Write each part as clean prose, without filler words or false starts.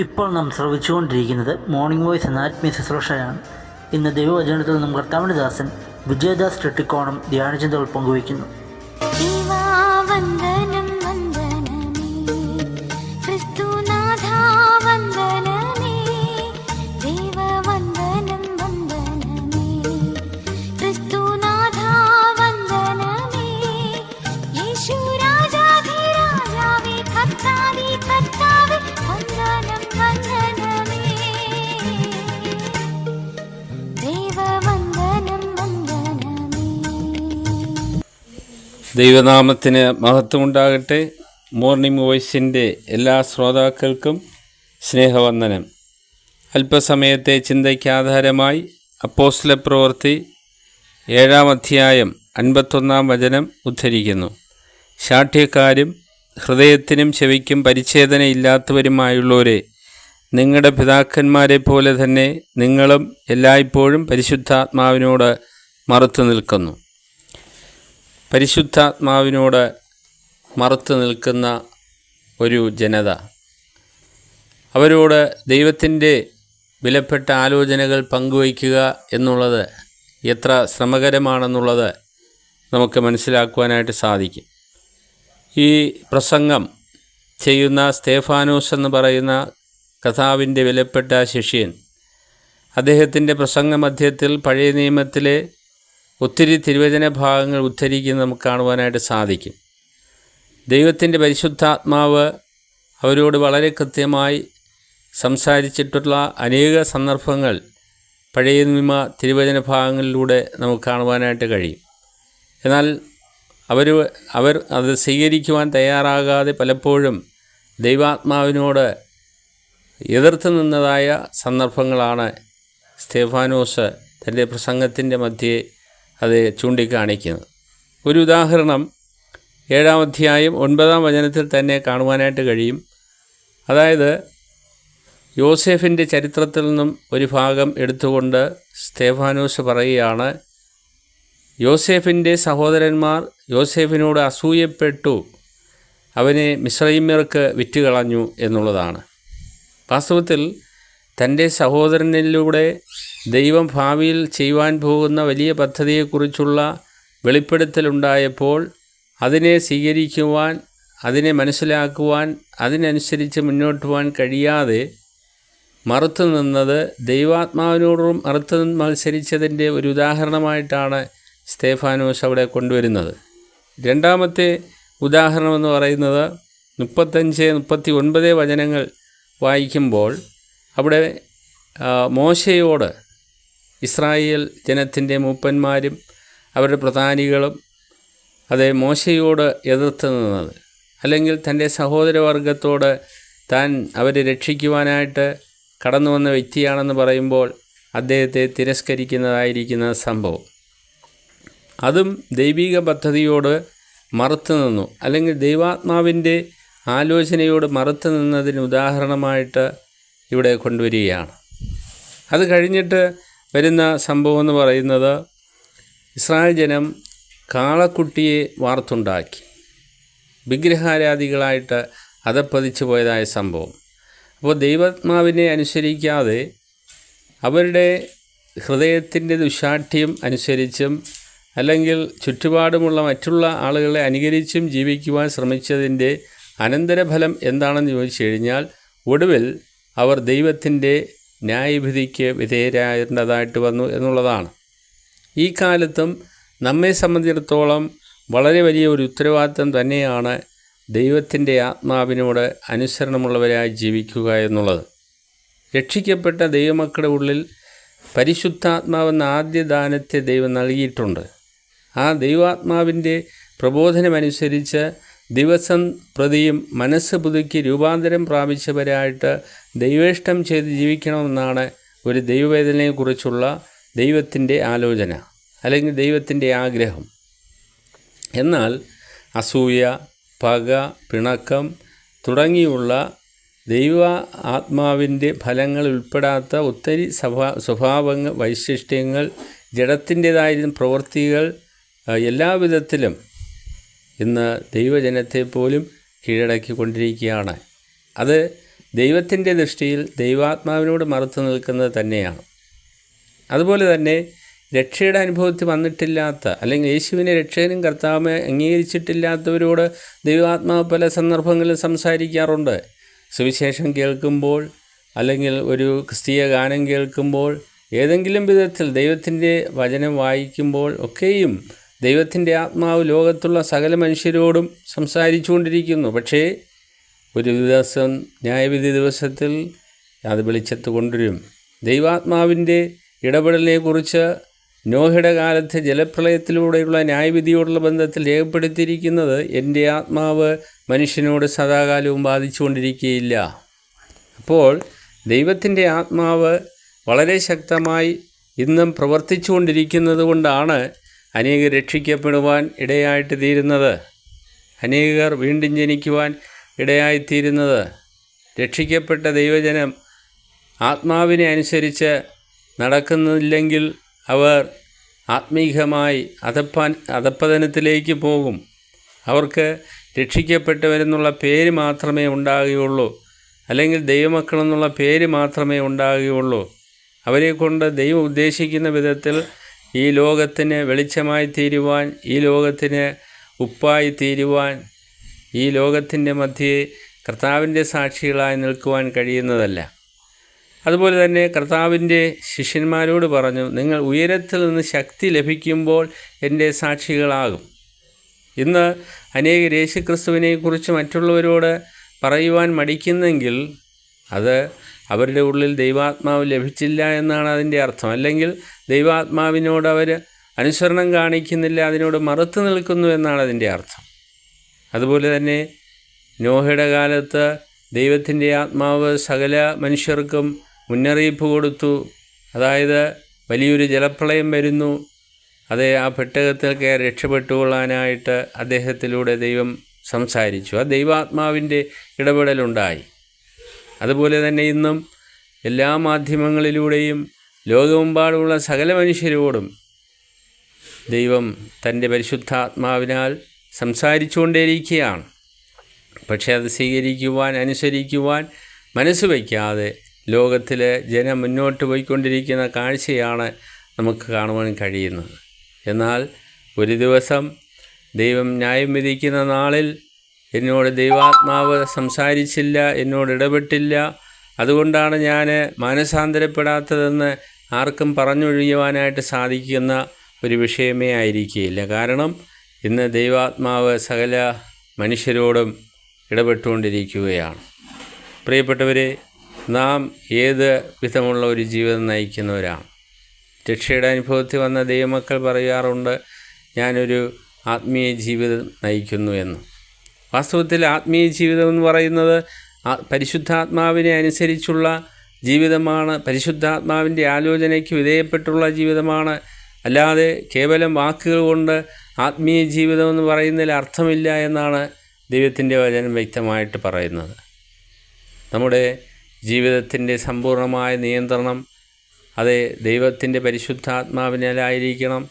ഇപ്പോൾ നാം ശ്രവിച്ചുകൊണ്ടിരിക്കുന്നത് morning voice എന്ന ആത്മീയ ശുശ്രൂഷയാണ്. ഇന്ന് ദൈവവചനത്തിൽ നിന്നും കർത്താവിൻ്റെ ദാസൻ വിജയദാസ് ചെട്ടിക്കോണം ധ്യാനചിന്തകൾ പങ്കുവയ്ക്കുന്നു. ദൈവനാമത്തിന് മഹത്വമുണ്ടാകട്ടെ. മോർണിംഗ് വോയിസിൻ്റെ എല്ലാ ശ്രോതാക്കൾക്കും സ്നേഹവന്ദനം. അല്പസമയത്തെ ചിന്തയ്ക്ക് ആധാരമായി അപ്പോസ്തല പ്രവൃത്തി 7-ാം അധ്യായം 51-ാം വചനം ഉദ്ധരിക്കുന്നു. ശാഠ്യക്കാരും ഹൃദയത്തിനും ചെവിക്കും പരിച്ഛേദനയില്ലാത്തവരുമായുള്ളവരെ, നിങ്ങളുടെ പിതാക്കന്മാരെ പോലെ തന്നെ നിങ്ങളും എല്ലായ്പ്പോഴും പരിശുദ്ധാത്മാവിനോട് മറുത്തു നിൽക്കുന്നു. പരിശുദ്ധാത്മാവിനോട് മറുത്തു നിൽക്കുന്ന ഒരു ജനത, അവരോട് ദൈവത്തിൻ്റെ വിലപ്പെട്ട ആലോചനകൾ പങ്കുവയ്ക്കുക എന്നുള്ളത് എത്ര ശ്രമകരമാണെന്നുള്ളത് നമുക്ക് മനസ്സിലാക്കുവാനായിട്ട് സാധിക്കും. ഈ പ്രസംഗം ചെയ്യുന്ന സ്തേഫാനോസ് എന്ന് പറയുന്ന കർത്താവിൻ്റെ വിലപ്പെട്ട ശിഷ്യൻ, അദ്ദേഹത്തിൻ്റെ പ്രസംഗ മധ്യത്തിൽ പഴയ നിയമത്തിലെ ഒത്തിരി തിരുവചന ഭാഗങ്ങൾ ഉദ്ധരിക്കുന്നത് നമുക്ക് കാണുവാനായിട്ട് സാധിക്കും. ദൈവത്തിൻ്റെ പരിശുദ്ധാത്മാവ് അവരോട് വളരെ കൃത്യമായി സംസാരിച്ചിട്ടുള്ള അനേക സന്ദർഭങ്ങൾ പഴയ നിയമ തിരുവചന ഭാഗങ്ങളിലൂടെ നമുക്ക് കാണുവാനായിട്ട് കഴിയും. എന്നാൽ അവർ അത് സ്വീകരിക്കുവാൻ തയ്യാറാകാതെ പലപ്പോഴും ദൈവാത്മാവിനോട് എതിർത്ത് നിന്നതായ സന്ദർഭങ്ങളാണ് സ്തേഫാനോസ് തൻ്റെ പ്രസംഗത്തിൻ്റെ മധ്യേ അത് ചൂണ്ടിക്കാണിക്കുന്നത്. ഒരു ഉദാഹരണം 7-ാം അധ്യായം 9-ാം വചനത്തിൽ തന്നെ കാണുവാനായിട്ട് കഴിയും. അതായത് യോസേഫിൻ്റെ ചരിത്രത്തിൽ നിന്നും ഒരു ഭാഗം എടുത്തുകൊണ്ട് സ്തേഫാനോസ് പറയുകയാണ്, യോസേഫിൻ്റെ സഹോദരന്മാർ യോസേഫിനോട് അസൂയപ്പെട്ടു, അവനെ മിസ്രയീമ്യർക്ക് വിറ്റുകളഞ്ഞു എന്നുള്ളതാണ്. വാസ്തവത്തിൽ തൻ്റെ സഹോദരനിലൂടെ ദൈവം ഭാവിയിൽ ചെയ്യുവാൻ പോകുന്ന വലിയ പദ്ധതിയെക്കുറിച്ചുള്ള വെളിപ്പെടുത്തലുണ്ടായപ്പോൾ അതിനെ സ്വീകരിക്കുവാൻ, അതിനെ മനസ്സിലാക്കുവാൻ, അതിനനുസരിച്ച് മുന്നോട്ട് പോകാൻ കഴിയാതെ മറുത്തു നിന്നത് ദൈവാത്മാവിനോടും മറുത്ത് മത്സരിച്ചതിൻ്റെ ഒരു ഉദാഹരണമായിട്ടാണ് സ്തേഫാനോസ് അവിടെ കൊണ്ടുവരുന്നത്. രണ്ടാമത്തെ ഉദാഹരണമെന്ന് പറയുന്നത് 35-39 വചനങ്ങൾ വായിക്കുമ്പോൾ അവിടെ മോശയോട് ഇസ്രായേൽ ജനത്തിൻ്റെ മൂപ്പന്മാരും അവരുടെ പ്രധാനികളും മോശയോട് എതിർത്ത് നിന്നത്, അല്ലെങ്കിൽ തൻ്റെ സഹോദരവർഗത്തോട് താൻ അവരെ രക്ഷിക്കുവാനായിട്ട് കടന്നു വന്ന വ്യക്തിയാണെന്ന് പറയുമ്പോൾ അദ്ദേഹത്തെ തിരസ്കരിക്കുന്നതായിരിക്കുന്ന സംഭവം, അതും ദൈവിക പദ്ധതിയോട് മറുത്തു നിന്നു, അല്ലെങ്കിൽ ദൈവാത്മാവിൻ്റെ ആലോചനയോട് മറുത്തു നിന്നതിന് ഉദാഹരണമായിട്ട് ഇവിടെ കൊണ്ടുവരികയാണ്. അത് കഴിഞ്ഞിട്ട് വരുന്ന സംഭവം എന്ന് പറയുന്നത്, ഇസ്രായേൽ ജനം കാളക്കുട്ടിയെ വാർത്തുണ്ടാക്കി വിഗ്രഹാരാധികളായിട്ട് അധപ്പതിച്ചു പോയതായ സംഭവം. അപ്പോൾ ദൈവാത്മാവിനെ അനുസരിക്കാതെ അവരുടെ ഹൃദയത്തിൻ്റെ ദുശാഠ്യം അനുസരിച്ചും അല്ലെങ്കിൽ ചുറ്റുപാടുമുള്ള മറ്റുള്ള ആളുകളെ അനുകരിച്ചും ജീവിക്കുവാൻ ശ്രമിച്ചതിൻ്റെ അനന്തരഫലം എന്താണെന്ന് ചോദിച്ചു കഴിഞ്ഞാൽ, ഒടുവിൽ അവർ ദൈവത്തിൻ്റെ ന്യായവിധിക്ക് വിധേയരാകേണ്ടതായിട്ട് വന്നു എന്നുള്ളതാണ്. ഈ കാലത്തും നമ്മെ സംബന്ധിച്ചിടത്തോളം വളരെ വലിയ ഒരു ഉത്തരവാദിത്വം തന്നെയാണ് ദൈവത്തിൻ്റെ ആത്മാവിനോട് അനുസരണമുള്ളവരായി ജീവിക്കുക എന്നുള്ളത്. രക്ഷിക്കപ്പെട്ട ദൈവമക്കളുടെ ഉള്ളിൽ പരിശുദ്ധാത്മാവെന്ന ആദ്യ ദാനത്തെ ദൈവം നൽകിയിട്ടുണ്ട്. ആ ദൈവാത്മാവിൻ്റെ പ്രബോധനമനുസരിച്ച് ദിവസം പ്രതിയും മനസ്സ് പുതുക്കി രൂപാന്തരം പ്രാപിച്ചവരായിട്ട് ദൈവേഷ്ടം ചെയ്ത് ജീവിക്കണമെന്നാണ് ഒരു ദൈവവേദനയെക്കുറിച്ചുള്ള ദൈവത്തിൻ്റെ ആലോചന, അല്ലെങ്കിൽ ദൈവത്തിൻ്റെ ആഗ്രഹം. എന്നാൽ അസൂയ, പക, പിണക്കം തുടങ്ങിയുള്ള ദൈവ ആത്മാവിൻ്റെ ഫലങ്ങൾ ഉൾപ്പെടാത്ത ഒത്തിരി സ്വഭാവങ്ങൾ, വൈശിഷ്ട്യങ്ങൾ, ജഡത്തിൻ്റേതായ പ്രവൃത്തികൾ എല്ലാവിധത്തിലും ഇന്ന് ദൈവജനത്തെ പോലും കീഴടക്കിക്കൊണ്ടിരിക്കുകയാണ്. അത് ദൈവത്തിൻ്റെ ദൃഷ്ടിയിൽ ദൈവാത്മാവിനോട് മറുത്തു നിൽക്കുന്നത് തന്നെയാണ്. അതുപോലെ തന്നെ രക്ഷയുടെ അനുഭവത്തിൽ വന്നിട്ടില്ലാത്ത, അല്ലെങ്കിൽ യേശുവിനെ രക്ഷകനും കർത്താവ് അംഗീകരിച്ചിട്ടില്ലാത്തവരോട് ദൈവാത്മാവ് പല സന്ദർഭങ്ങളിലും സംസാരിക്കാറുണ്ട്. സുവിശേഷം കേൾക്കുമ്പോൾ, അല്ലെങ്കിൽ ഒരു ക്രിസ്തീയ ഗാനം കേൾക്കുമ്പോൾ, ഏതെങ്കിലും വിധത്തിൽ ദൈവത്തിൻ്റെ വചനം വായിക്കുമ്പോൾ ഒക്കെയും ദൈവത്തിൻ്റെ ആത്മാവ് ലോകത്തുള്ള സകല മനുഷ്യരോടും സംസാരിച്ചുകൊണ്ടിരിക്കുന്നു. പക്ഷേ ഒരു ദിവസം, ന്യായവിധി ദിവസത്തിൽ അത് വെളിച്ചത്ത് കൊണ്ടുവരും. ദൈവാത്മാവിൻ്റെ ഇടപെടലിനെക്കുറിച്ച് നോഹയുടെ കാലത്ത് ജലപ്രളയത്തിലൂടെയുള്ള ന്യായവിധിയോടുള്ള ബന്ധത്തിൽ രേഖപ്പെടുത്തിയിരിക്കുന്നത്, എൻ്റെ ആത്മാവ് മനുഷ്യനോട് സദാകാലവും ബാധിച്ചുകൊണ്ടിരിക്കുകയില്ല. അപ്പോൾ ദൈവത്തിൻ്റെ ആത്മാവ് വളരെ ശക്തമായി ഇന്നും പ്രവർത്തിച്ചുകൊണ്ടിരിക്കുന്നത് കൊണ്ടാണ് അനേകർ രക്ഷിക്കപ്പെടുവാൻ ഇടയായിട്ട് തീരുന്നത്, അനേകർ വീണ്ടും ജനിക്കുവാൻ ഇടയായിത്തീരുന്നത്. രക്ഷിക്കപ്പെട്ട ദൈവജനം ആത്മാവിനെ അനുസരിച്ച് നടക്കുന്നില്ലെങ്കിൽ അവർ ആത്മീകമായി അധപ്പതനത്തിലേക്ക് പോകും. അവർക്ക് രക്ഷിക്കപ്പെട്ടവരെന്നുള്ള പേര് മാത്രമേ ഉണ്ടാകുകയുള്ളൂ, അല്ലെങ്കിൽ ദൈവമക്കളെന്നുള്ള പേര് മാത്രമേ ഉണ്ടാകുകയുള്ളൂ. അവരെ കൊണ്ട് ദൈവം ഉദ്ദേശിക്കുന്ന വിധത്തിൽ ഈ ലോകത്തിന് വെളിച്ചമായി തീരുവാൻ, ഈ ലോകത്തിന് ഉപ്പായി തീരുവാൻ, ഈ ലോകത്തിൻ്റെ മധ്യേ കർത്താവിൻ്റെ സാക്ഷികളായി നിൽക്കുവാൻ കഴിയുന്നതല്ല. അതുപോലെ തന്നെ കർത്താവിൻ്റെ ശിഷ്യന്മാരോട് പറഞ്ഞു, നിങ്ങൾ ഉയരത്തിൽ നിന്ന് ശക്തി ലഭിക്കുമ്പോൾ എൻ്റെ സാക്ഷികളാകും. ഇന്ന് അനേകർ യേശുക്രിസ്തുവിനെക്കുറിച്ച് മറ്റുള്ളവരോട് പറയുവാൻ മടിക്കുന്നെങ്കിൽ അത് അവരുടെ ഉള്ളിൽ ദൈവാത്മാവ് ലഭിച്ചില്ല എന്നാണ് അതിൻ്റെ അർത്ഥം. അല്ലെങ്കിൽ ദൈവാത്മാവിനോട് അവർ അനുസരണം കാണിക്കുന്നില്ല, അതിനോട് മറുത്തു നിൽക്കുന്നു എന്നാണ് അതിൻ്റെ അർത്ഥം. അതുപോലെ തന്നെ നോഹയുടെ കാലത്ത് ദൈവത്തിൻ്റെ ആത്മാവ് സകല മനുഷ്യർക്കും മുന്നറിയിപ്പ് കൊടുത്തു. അതായത് വലിയൊരു ജലപ്രളയം വരുന്നു, അതേ ആ പെട്ടകത്തിൽ കയറി രക്ഷപ്പെട്ടുകൊള്ളാനായിട്ട് അദ്ദേഹത്തിലൂടെ ദൈവം സംസാരിച്ചു. ആ ദൈവാത്മാവിൻ്റെ ഇടപെടലുണ്ടായി. അതുപോലെ തന്നെ ഇന്നും എല്ലാ മാധ്യമങ്ങളിലൂടെയും ലോകമെമ്പാടുമുള്ള സകല മനുഷ്യരോടും ദൈവം തൻ്റെ പരിശുദ്ധാത്മാവിനാൽ സംസാരിച്ചുകൊണ്ടേയിരിക്കുകയാണ്. പക്ഷേ അത് സ്വീകരിക്കുവാൻ, അനുസരിക്കുവാൻ മനസ്സ് വയ്ക്കാതെ ലോകത്തിൽ ജനം മുന്നോട്ട് പോയിക്കൊണ്ടിരിക്കുന്ന കാഴ്ചയാണ് നമുക്ക് കാണുവാൻ കഴിയുന്നത്. എന്നാൽ ഒരു ദിവസം ദൈവം ന്യായം വിധിക്കുന്ന നാളിൽ എന്നോട് ദൈവാത്മാവ് സംസാരിച്ചില്ല, എന്നോട് ഇടപെട്ടില്ല, അതുകൊണ്ടാണ് ഞാൻ മാനസാന്തരപ്പെടാത്തതെന്ന് ആർക്കും പറഞ്ഞൊഴിയുവാനായിട്ട് സാധിക്കുന്ന ഒരു വിഷയമേ ആയിരിക്കുകയില്ല. കാരണം ഇന്ന് ദൈവാത്മാവ് സകല മനുഷ്യരോടും ഇടപെട്ടുകൊണ്ടിരിക്കുകയാണ്. പ്രിയപ്പെട്ടവരെ, നാം ഏത് വിധമുള്ള ഒരു ജീവിതം നയിക്കുന്നവരാണ്? രക്ഷയുടെ അനുഭവത്തിൽ വന്ന ദൈവമക്കൾ പറയാറുണ്ട്, ഞാനൊരു ആത്മീയ ജീവിതം നയിക്കുന്നു എന്ന്. വാസ്തവത്തിൽ ആത്മീയ ജീവിതം എന്ന് പറയുന്നത് പരിശുദ്ധാത്മാവിനെ അനുസരിച്ചുള്ള ജീവിതമാണ്, പരിശുദ്ധാത്മാവിൻ്റെ ആലോചനയ്ക്ക് വിധേയപ്പെട്ടുള്ള ജീവിതമാണ്. അല്ലാതെ കേവലം വാക്കുകൾ കൊണ്ട് ആത്മീയ ജീവിതം എന്ന് പറയുന്നതിൽ അർത്ഥമില്ല എന്നാണ് ദൈവത്തിൻ്റെ വചനം വ്യക്തമായിട്ട് പറയുന്നത്. നമ്മുടെ ജീവിതത്തിൻ്റെ സമ്പൂർണ്ണമായ നിയന്ത്രണം അത് ദൈവത്തിൻ്റെ പരിശുദ്ധാത്മാവിനാലായിരിക്കണം.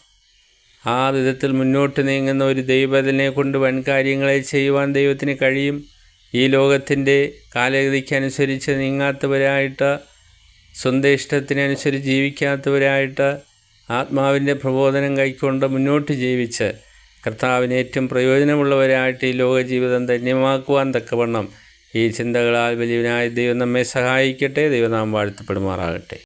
ആ വിധത്തിൽ മുന്നോട്ട് നീങ്ങുന്ന ഒരു ദൈവത്തിനെ കൊണ്ട് വൻകാര്യങ്ങളെ ചെയ്യുവാൻ ദൈവത്തിന് കഴിയും. ഈ ലോകത്തിൻ്റെ കാലഗതിക്കനുസരിച്ച് നീങ്ങാത്തവരായിട്ട്, സ്വന്തം ഇഷ്ടത്തിനനുസരിച്ച് ജീവിക്കാത്തവരായിട്ട്, ആത്മാവിൻ്റെ പ്രബോധനം കൈക്കൊണ്ട് മുന്നോട്ട് ജീവിച്ച് കർത്താവിന് ഏറ്റവും പ്രയോജനമുള്ളവരായിട്ട് ഈ ലോക ജീവിതം ധന്യമാക്കുവാൻ തക്കവണ്ണം ഈ ചിന്തകളാൽ വലിയവനായ ദൈവം നമ്മെ സഹായിക്കട്ടെ. ദൈവനാമം വാഴ്ത്തപ്പെടുമാറാകട്ടെ.